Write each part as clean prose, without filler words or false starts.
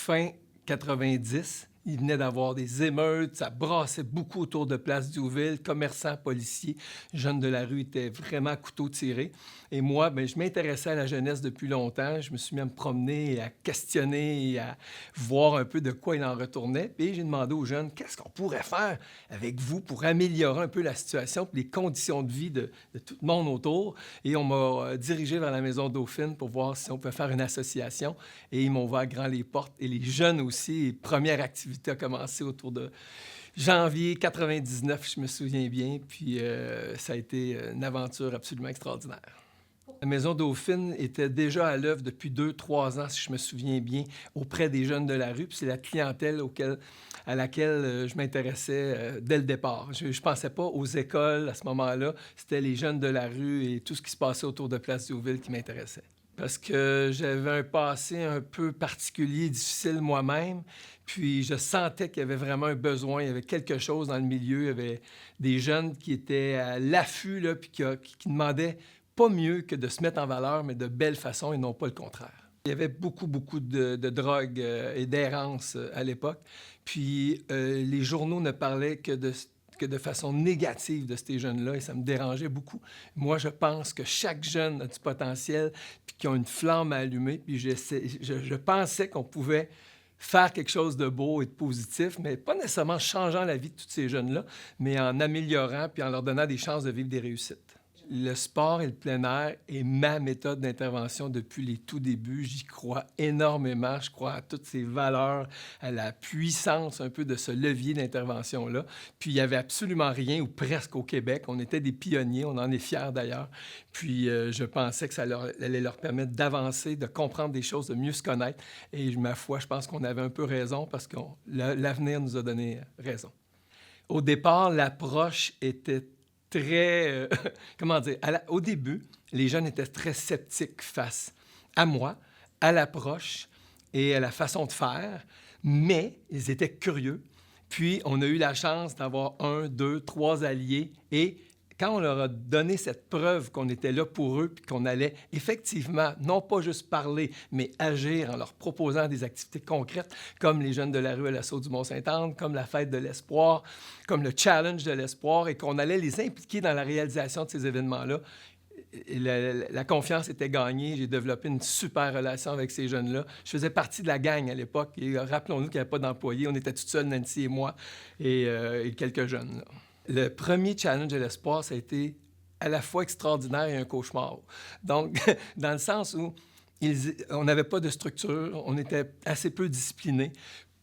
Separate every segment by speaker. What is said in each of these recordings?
Speaker 1: fin 90. Il venait d'avoir des émeutes, ça brassait beaucoup autour de Place Diouville, commerçants, policiers, jeunes de la rue étaient vraiment à couteau tiré. Et moi, bien, je m'intéressais à la jeunesse depuis longtemps. Je me suis mis à me promener, à questionner et à voir un peu de quoi il en retournait. Puis j'ai demandé aux jeunes, qu'est-ce qu'on pourrait faire avec vous pour améliorer un peu la situation et les conditions de vie de tout le monde autour. Et on m'a dirigé vers la Maison Dauphine pour voir si on pouvait faire une association. Et ils m'ont ouvert grand les portes. Et les jeunes aussi, première activité a commencé autour de janvier 99, je me souviens bien. Puis ça a été une aventure absolument extraordinaire. La Maison Dauphine était déjà à l'œuvre depuis 2-3 ans, si je me souviens bien, auprès des jeunes de la rue. Puis c'est la clientèle à laquelle je m'intéressais dès le départ. Je ne pensais pas aux écoles à ce moment-là. C'était les jeunes de la rue et tout ce qui se passait autour de Place Diouville qui m'intéressait. Parce que j'avais un passé un peu particulier, difficile moi-même. Puis je sentais qu'il y avait vraiment un besoin, il y avait quelque chose dans le milieu. Il y avait des jeunes qui étaient à l'affût, là, puis qui demandaient pas mieux que de se mettre en valeur, mais de belle façon et non pas le contraire. Il y avait beaucoup de drogue et d'errance à l'époque. Puis les journaux ne parlaient que de façon négative de ces jeunes-là, et ça me dérangeait beaucoup. Moi, je pense que chaque jeune a du potentiel, puis qui a une flamme à allumer, puis je pensais qu'on pouvait faire quelque chose de beau et de positif, mais pas nécessairement en changeant la vie de tous ces jeunes-là, mais en améliorant puis en leur donnant des chances de vivre des réussites. Le sport et le plein air est ma méthode d'intervention depuis les tout débuts. J'y crois énormément. Je crois à toutes ces valeurs, à la puissance un peu de ce levier d'intervention-là. Puis il n'y avait absolument rien, ou presque au Québec. On était des pionniers, on en est fiers d'ailleurs. Puis je pensais que ça allait leur permettre d'avancer, de comprendre des choses, de mieux se connaître. Et ma foi, je pense qu'on avait un peu raison parce que l'avenir nous a donné raison. Au départ, l'approche était très... comment dire? Au début, les jeunes étaient très sceptiques face à moi, à l'approche et à la façon de faire, mais ils étaient curieux. Puis, on a eu la chance d'avoir 1, 2, 3 alliés et quand on leur a donné cette preuve qu'on était là pour eux puis qu'on allait effectivement, non pas juste parler, mais agir en leur proposant des activités concrètes comme les jeunes de la rue à l'assaut du Mont-Sainte-Anne, comme la fête de l'espoir, comme le challenge de l'espoir et qu'on allait les impliquer dans la réalisation de ces événements-là. La confiance était gagnée. J'ai développé une super relation avec ces jeunes-là. Je faisais partie de la gang à l'époque. Et rappelons-nous qu'il n'y avait pas d'employés. On était tout seuls, Nancy et moi, et quelques jeunes, là. Le premier challenge de l'espoir, ça a été à la fois extraordinaire et un cauchemar. Donc, dans le sens où on n'avait pas de structure, on était assez peu disciplinés,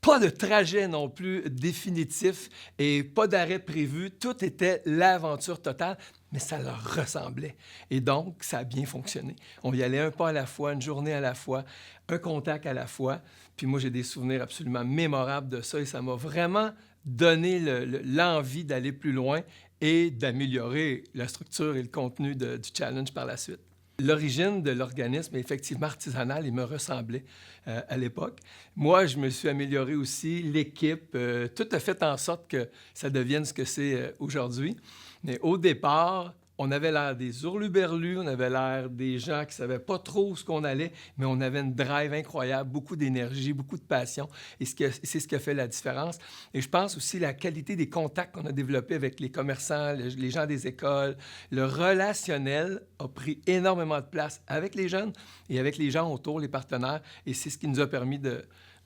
Speaker 1: pas de trajet non plus définitif et pas d'arrêt prévu. Tout était l'aventure totale, mais ça leur ressemblait. Et donc, ça a bien fonctionné. On y allait un pas à la fois, une journée à la fois, un contact à la fois. Puis moi, j'ai des souvenirs absolument mémorables de ça et ça m'a vraiment donné l'envie d'aller plus loin et d'améliorer la structure et le contenu du challenge par la suite. L'origine de l'organisme est effectivement artisanale et me ressemblait à l'époque. Moi, je me suis amélioré aussi, l'équipe, tout a fait en sorte que ça devienne ce que c'est aujourd'hui. Mais au départ, on avait l'air des hurluberlus, on avait l'air des gens qui ne savaient pas trop où ce qu'on allait, mais on avait une drive incroyable, beaucoup d'énergie, beaucoup de passion, et c'est ce qui a fait la différence. Et je pense aussi la qualité des contacts qu'on a développés avec les commerçants, les gens des écoles. Le relationnel a pris énormément de place avec les jeunes et avec les gens autour, les partenaires, et c'est ce qui nous a permis de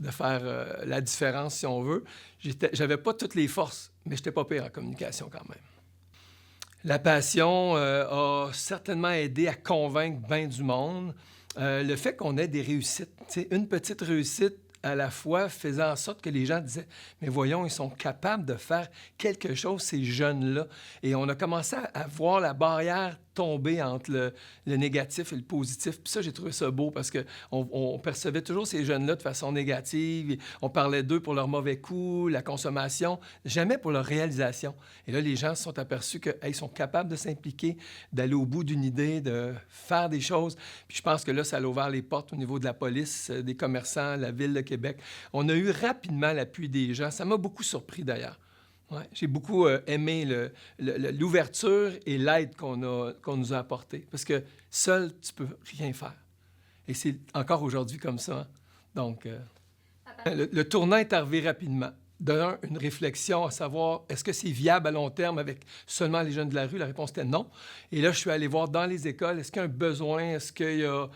Speaker 1: faire la différence, si on veut. J'avais pas toutes les forces, mais je n'étais pas pire en communication quand même. La passion a certainement aidé à convaincre bien du monde. Le fait qu'on ait des réussites, une petite réussite à la fois faisait en sorte que les gens disaient « Mais voyons, ils sont capables de faire quelque chose, ces jeunes-là. » Et on a commencé à voir la barrière tomber entre le négatif et le positif. Puis ça, j'ai trouvé ça beau parce qu'on percevait toujours ces jeunes-là de façon négative. On parlait d'eux pour leurs mauvais coups, la consommation, jamais pour leur réalisation. Et là, les gens se sont aperçus qu'ils sont capables de s'impliquer, d'aller au bout d'une idée, de faire des choses. Puis je pense que là, ça a ouvert les portes au niveau de la police, des commerçants, la Ville de Québec. On a eu rapidement l'appui des gens. Ça m'a beaucoup surpris d'ailleurs. Ouais, j'ai beaucoup aimé l'ouverture et l'aide qu'on nous a apportée. Parce que seul, tu peux rien faire. Et c'est encore aujourd'hui comme ça. Hein? Donc... Le tournant est arrivé rapidement. D'un, une réflexion à savoir, est-ce que c'est viable à long terme avec seulement les jeunes de la rue? La réponse était non. Et là, je suis allé voir dans les écoles, est-ce qu'il y a un besoin? Est-ce qu'il y a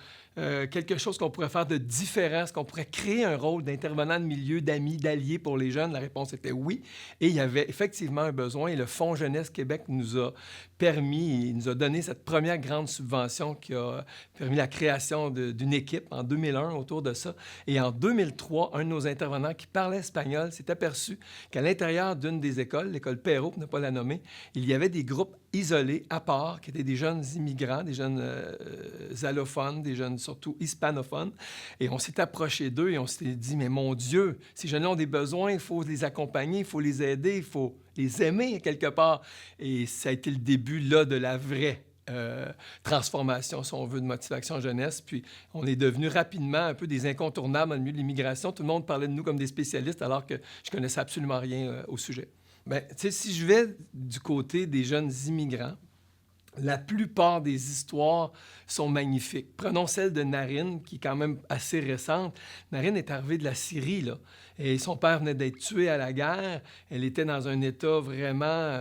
Speaker 1: quelque chose qu'on pourrait faire de différent? Est-ce qu'on pourrait créer un rôle d'intervenant de milieu, d'amis, d'alliés pour les jeunes? La réponse était oui. Et il y avait effectivement un besoin. Et le Fonds Jeunesse Québec nous a permis, il nous a donné cette première grande subvention qui a permis la création d'une équipe en 2001 autour de ça. Et en 2003, un de nos intervenants qui parlait espagnol s'est aperçu qu'à l'intérieur d'une des écoles, l'école Perrault, pour ne pas la nommer, il y avait des groupes isolés, à part, qui étaient des jeunes immigrants, des jeunes allophones, des jeunes surtout hispanophones. Et on s'est approché d'eux et on s'est dit, mais mon Dieu, ces jeunes-là ont des besoins, il faut les accompagner, il faut les aider, il faut les aimer quelque part. Et ça a été le début, là, de la vraie transformation, si on veut, de Motivation Jeunesse. Puis, on est devenu rapidement un peu des incontournables dans le milieu de l'immigration. Tout le monde parlait de nous comme des spécialistes, alors que je connaissais absolument rien au sujet. Bien, tu sais, si je vais du côté des jeunes immigrants, la plupart des histoires sont magnifiques. Prenons celle de Narine, qui est quand même assez récente. Narine est arrivée de la Syrie, là, et son père venait d'être tué à la guerre. Elle était dans un état vraiment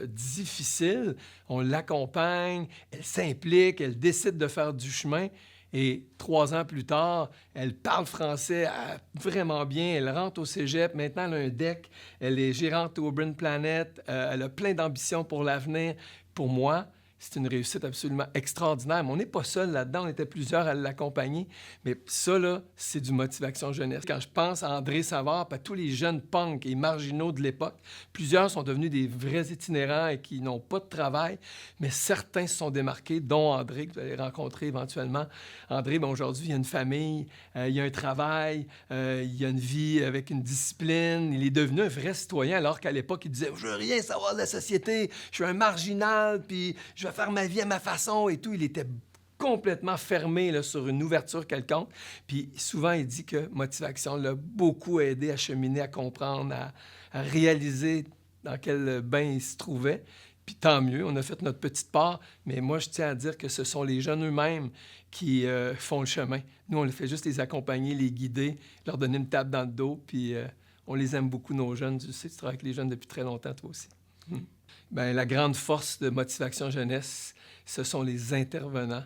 Speaker 1: difficile. On l'accompagne, elle s'implique, elle décide de faire du chemin. Et 3 ans plus tard, elle parle français vraiment bien. Elle rentre au cégep. Maintenant, elle a un DEC. Elle est gérante au Urban Planet. Elle a plein d'ambitions pour l'avenir. Pour moi, c'est une réussite absolument extraordinaire. Mais on n'est pas seul là-dedans. On était plusieurs à l'accompagner. Mais ça, là, c'est du Motivation Jeunesse. Quand je pense à André Savard, à tous les jeunes punks et marginaux de l'époque, plusieurs sont devenus des vrais itinérants et qui n'ont pas de travail, mais certains se sont démarqués, dont André, que vous allez rencontrer éventuellement. André, bien, aujourd'hui, il a une famille, il a un travail, il a une vie avec une discipline. Il est devenu un vrai citoyen, alors qu'à l'époque, il disait « Je veux rien savoir de la société, je suis un marginal, puis je vais faire ma vie à ma façon et tout. » Il était complètement fermé là, sur une ouverture quelconque. Puis souvent, il dit que Motivation l'a beaucoup aidé à cheminer, à comprendre, à réaliser dans quel bain il se trouvait. Puis tant mieux, on a fait notre petite part. Mais moi, je tiens à dire que ce sont les jeunes eux-mêmes qui font le chemin. Nous, on fait juste les accompagner, les guider, leur donner une tape dans le dos. Puis on les aime beaucoup, nos jeunes. Tu sais, tu travailles avec les jeunes depuis très longtemps, toi aussi. Bien, la grande force de Motivation Jeunesse, ce sont les intervenants,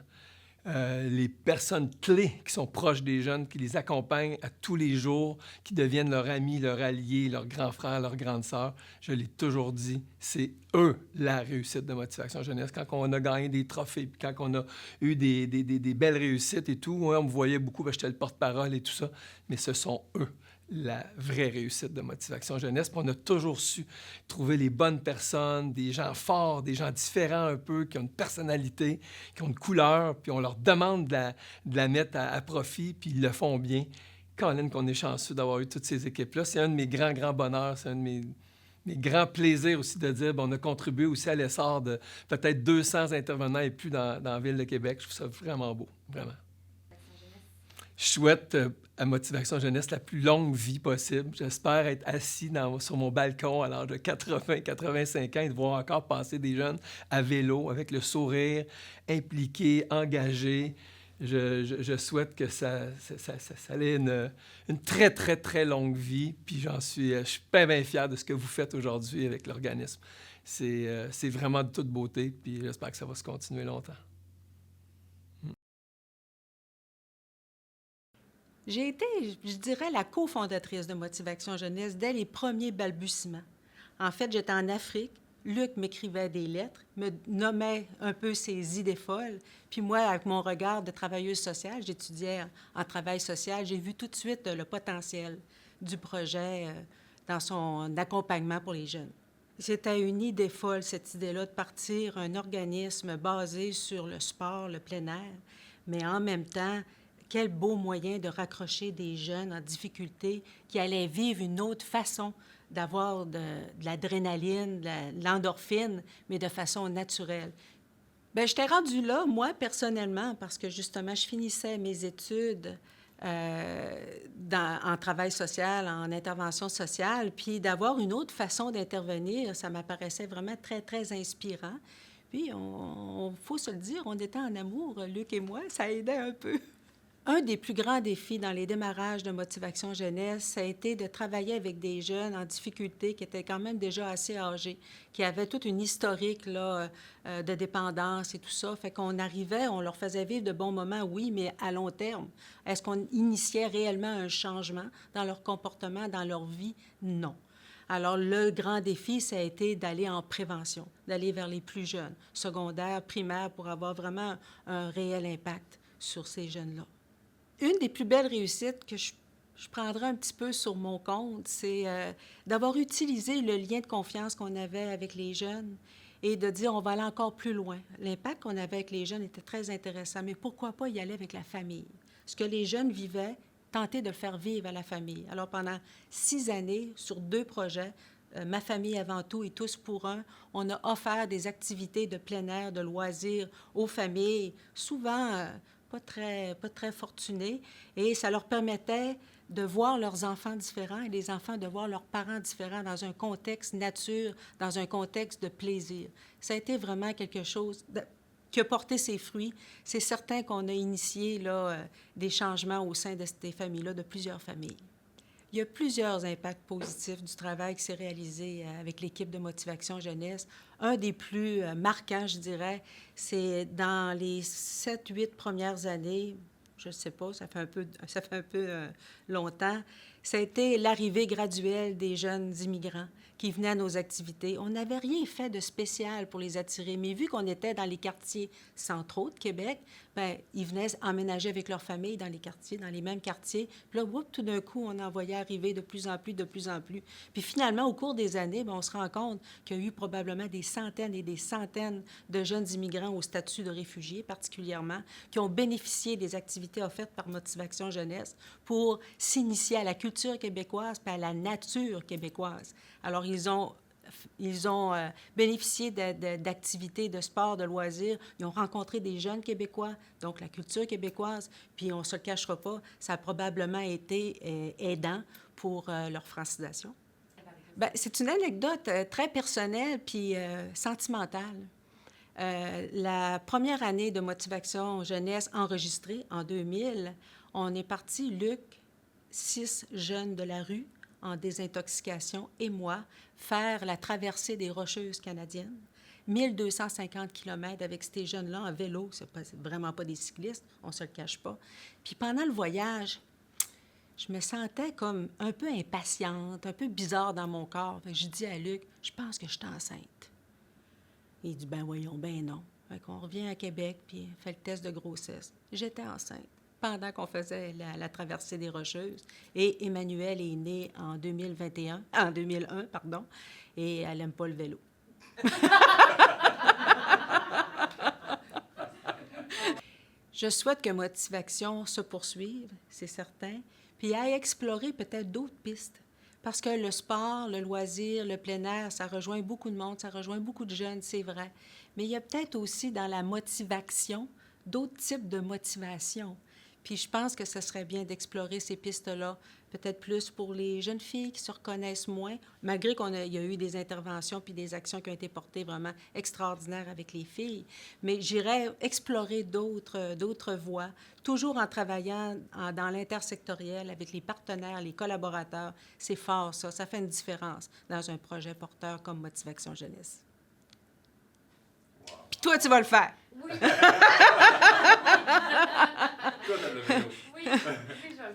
Speaker 1: les personnes clés qui sont proches des jeunes, qui les accompagnent à tous les jours, qui deviennent leurs amis, leurs alliés, leurs grands frères, leurs grandes sœurs. Je l'ai toujours dit, c'est eux la réussite de Motivation Jeunesse. Quand on a gagné des trophées, puis quand on a eu des belles réussites et tout, on me voyait beaucoup, j'étais le porte-parole et tout ça, mais ce sont eux la vraie réussite de Motivation Jeunesse. Puis on a toujours su trouver les bonnes personnes, des gens forts, des gens différents un peu, qui ont une personnalité, qui ont une couleur, puis on leur demande de la mettre à profit, puis ils le font bien. Colin, qu'on est chanceux d'avoir eu toutes ces équipes-là. C'est un de mes grands bonheurs, c'est un de mes grands plaisirs aussi de dire qu'on a contribué aussi à l'essor de peut-être 200 intervenants et plus dans la Ville de Québec. Je trouve ça vraiment beau, vraiment. Je souhaite à Motivation Jeunesse la plus longue vie possible. J'espère être assis sur mon balcon à l'âge de 80, 85 ans et de voir encore passer des jeunes à vélo, avec le sourire, impliqués, engagés. Je souhaite que ça ait une très, très, très longue vie. Puis je suis bien fier de ce que vous faites aujourd'hui avec l'organisme. C'est vraiment de toute beauté. Puis j'espère que ça va se continuer longtemps.
Speaker 2: J'ai été, je dirais, la cofondatrice de Motivation Jeunesse dès les premiers balbutiements. En fait, j'étais en Afrique. Luc m'écrivait des lettres, me nommait un peu ses idées folles. Puis moi, avec mon regard de travailleuse sociale, j'étudiais en travail social, j'ai vu tout de suite le potentiel du projet dans son accompagnement pour les jeunes. C'était une idée folle, cette idée-là, de partir un organisme basé sur le sport, le plein air, mais en même temps, quel beau moyen de raccrocher des jeunes en difficulté qui allaient vivre une autre façon d'avoir de l'adrénaline, de l'endorphine, mais de façon naturelle. Bien, j'étais rendue là, moi, personnellement, parce que, justement, je finissais mes études en travail social, en intervention sociale, puis d'avoir une autre façon d'intervenir, ça m'apparaissait vraiment très, très inspirant. Puis, faut se le dire, on était en amour, Luc et moi, ça aidait un peu. Un des plus grands défis dans les démarrages de Motivation Jeunesse, ça a été de travailler avec des jeunes en difficulté qui étaient quand même déjà assez âgés, qui avaient toute une historique là, de dépendance et tout ça. Fait qu'on arrivait, on leur faisait vivre de bons moments, oui, mais à long terme. Est-ce qu'on initiait réellement un changement dans leur comportement, dans leur vie? Non. Alors, le grand défi, ça a été d'aller en prévention, d'aller vers les plus jeunes, secondaires, primaires, pour avoir vraiment un réel impact sur ces jeunes-là. Une des plus belles réussites que je prendrais un petit peu sur mon compte, c'est d'avoir utilisé le lien de confiance qu'on avait avec les jeunes et de dire on va aller encore plus loin. L'impact qu'on avait avec les jeunes était très intéressant, mais pourquoi pas y aller avec la famille? Ce que les jeunes vivaient, tenter de le faire vivre à la famille. Alors, pendant 6 années, sur 2 projets, Ma famille avant tout et Tous pour un, on a offert des activités de plein air, de loisirs aux familles, souvent pas très fortunés, et ça leur permettait de voir leurs enfants différents et les enfants de voir leurs parents différents dans un contexte nature, dans un contexte de plaisir. Ça a été vraiment quelque chose qui a porté ses fruits. C'est certain qu'on a initié là, des changements au sein de ces familles-là, de plusieurs familles. Il y a plusieurs impacts positifs du travail qui s'est réalisé avec l'équipe de Motivation Jeunesse. Un des plus marquants, je dirais, c'est dans les 7-8 premières années, je ne sais pas, ça fait un peu longtemps, ça a été l'arrivée graduelle des jeunes immigrants qui venaient à nos activités. On n'avait rien fait de spécial pour les attirer, mais vu qu'on était dans les quartiers centraux de Québec, bien, ils venaient emménager avec leur famille dans les quartiers, dans les mêmes quartiers. Puis là, tout d'un coup, on en voyait arriver de plus en plus, de plus en plus. Puis finalement, au cours des années, bien, on se rend compte qu'il y a eu probablement des centaines et des centaines de jeunes immigrants au statut de réfugiés, particulièrement, qui ont bénéficié des activités offertes par Motivation Jeunesse pour s'initier à la culture québécoise puis à la nature québécoise. Alors, ils ont bénéficié d'activités de sport, de loisirs. Ils ont rencontré des jeunes Québécois, donc la culture québécoise. Puis, on ne se le cachera pas, ça a probablement été aidant pour leur francisation. Bien, c'est une anecdote très personnelle puis sentimentale. La première année de Motivation Jeunesse enregistrée, en 2000, on est parti, Luc, 6 jeunes de la rue, en désintoxication, et moi, faire la traversée des Rocheuses canadiennes, 1250 km avec ces jeunes-là en vélo. C'est vraiment pas des cyclistes, on se le cache pas. Puis pendant le voyage, je me sentais comme un peu impatiente, un peu bizarre dans mon corps. Fait que je dis à Luc, je pense que je suis enceinte. Il dit, ben voyons, ben non. Fait qu'on revient à Québec, puis fait le test de grossesse. J'étais enceinte pendant qu'on faisait la traversée des Rocheuses. Et Emmanuelle est née en 2001, et elle n'aime pas le vélo. Je souhaite que Motivation se poursuive, c'est certain, puis aille explorer peut-être d'autres pistes. Parce que le sport, le loisir, le plein air, ça rejoint beaucoup de monde, ça rejoint beaucoup de jeunes, c'est vrai. Mais il y a peut-être aussi dans la motivation d'autres types de motivation. Puis je pense que ce serait bien d'explorer ces pistes-là, peut-être plus pour les jeunes filles qui se reconnaissent moins, malgré qu'il y a eu des interventions puis des actions qui ont été portées vraiment extraordinaires avec les filles. Mais j'irais explorer d'autres voies, toujours en travaillant dans l'intersectoriel avec les partenaires, les collaborateurs. C'est fort, ça. Ça fait une différence dans un projet porteur comme Motivation Jeunesse. Puis toi, tu vas le faire.
Speaker 3: Oui. Toi, t'as le vélo. Oui, oui, je vais le faire.